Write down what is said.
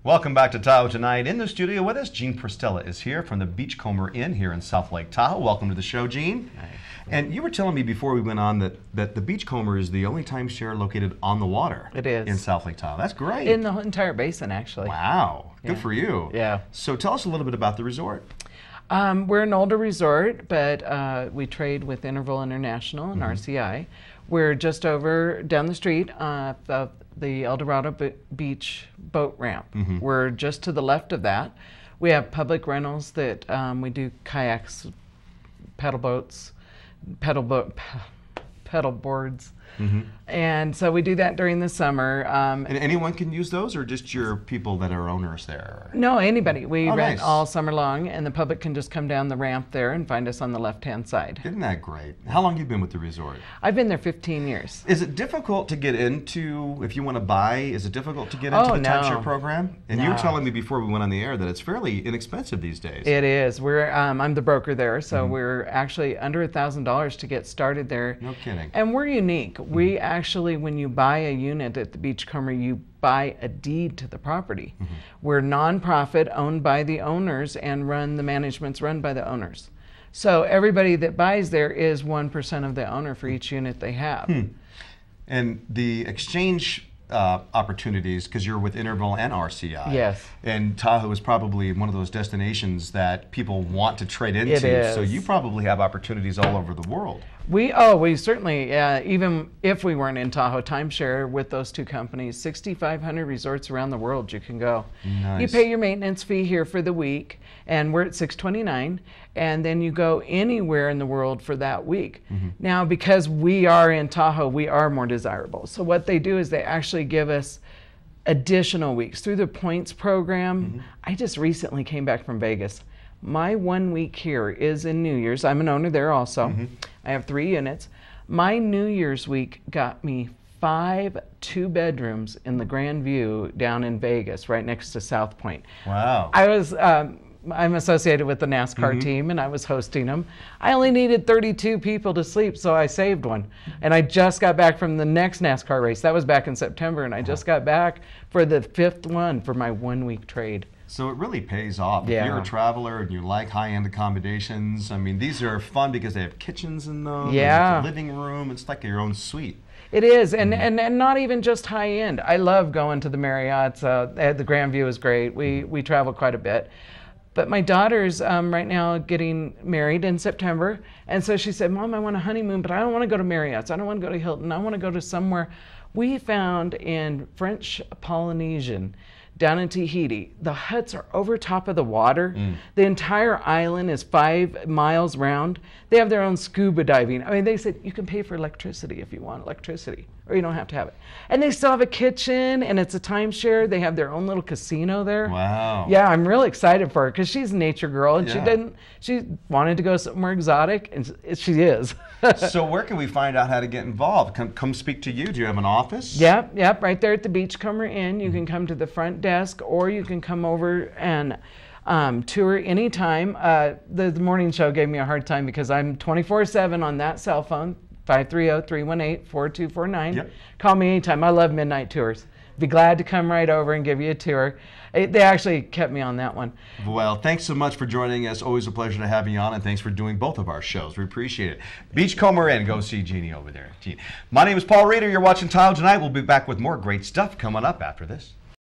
Welcome back to Tahoe Tonight. In the studio with us, Gene Prostella is here from the Beachcomber Inn here in South Lake Tahoe. Welcome to the show, Gene. Hi. And you were telling me before we went on that the Beachcomber is the only timeshare located on the water. It is. In South Lake Tahoe. That's great. In the entire basin, actually. Wow. Good Yeah. for you. Yeah. So tell us a little bit about the resort. We're an older resort, but we trade with Interval International and RCI. We're just over down the street of the El Dorado Beach boat ramp. We're just to the left of that. We have public rentals that we do kayaks, pedal boats, pedal boards. And so we do that during the summer. And anyone can use those, or just your people that are owners there? No, anybody. We rent nice. all summer long, and the public can just come down the ramp there and find us on the left-hand side. Isn't that great? How long have you been with the resort? I've been there 15 years. Is it difficult to get into, if you want to buy, is it difficult to get into the timeshare program? And you were telling me before we went on the air that it's fairly inexpensive these days. It is. I'm the broker there, so we're actually under $1,000 to get started there. No kidding. And we're unique. We actually, when you buy a unit at the Beachcomber, you buy a deed to the property. We're nonprofit, owned by the owners, and the management's run by the owners. So everybody that buys there is 1% of the owner for each unit they have. And the exchange opportunities, because you're with Interval and RCI. Yes. And Tahoe is probably one of those destinations that people want to trade into. It is. So you probably have opportunities all over the world. We certainly, even if we weren't in Tahoe timeshare with those two companies, 6,500 resorts around the world you can go. Nice. You pay your maintenance fee here for the week, and we're at $629, and then you go anywhere in the world for that week. Now, because we are in Tahoe, we are more desirable. So what they do is they actually give us additional weeks through the points program. I just recently came back from Vegas. My 1 week here is in New Year's. I'm an owner there also. I have 3 units. My New Year's week got me 5 2-bedrooms in the Grand View down in Vegas, right next to South Point. Wow. I'm associated with the NASCAR team, and I was hosting them. I only needed 32 people to sleep, so I saved one. And I just got back from the next NASCAR race. That was back in September, and I just got back for the 5th one for my 1 week trade. So it really pays off. Yeah. If you're a traveler and you like high-end accommodations, I mean, these are fun because they have kitchens in them. Yeah. And it's a living room. It's like your own suite. It is, and not even just high-end. I love going to the Marriott's. The Grand View is great. We travel quite a bit. But my daughter's right now getting married in September, and so she said, Mom, I want a honeymoon, but I don't want to go to Marriott's. I don't want to go to Hilton. I want to go to somewhere. We found in French Polynesian, down in Tahiti, the huts are over top of the water. The entire island is 5 miles round. They have their own scuba diving. I mean, they said you can pay for electricity if you want electricity, or you don't have to have it. And they still have a kitchen, and it's a timeshare. They have their own little casino there. Wow. Yeah, I'm really excited for her because she's a nature girl, and Yeah. she wanted to go somewhere exotic, and she is. So where can we find out how to get involved? Come speak to you. Do you have an office? Yep, right there at the Beachcomber Inn. You can come to the front desk, or you can come over and tour anytime. The morning show gave me a hard time because I'm 24/7 on that cell phone, 530-318-4249. Yep. Call me anytime. I love midnight tours. Be glad to come right over and give you a tour. They actually kept me on that one. Well, thanks so much for joining us. Always a pleasure to have you on, and thanks for doing both of our shows. We appreciate it. Beachcomber Inn. Go see Jeannie over there. Gene. My name is Paul Reeder. You're watching Tahoe Tonight. We'll be back with more great stuff coming up after this.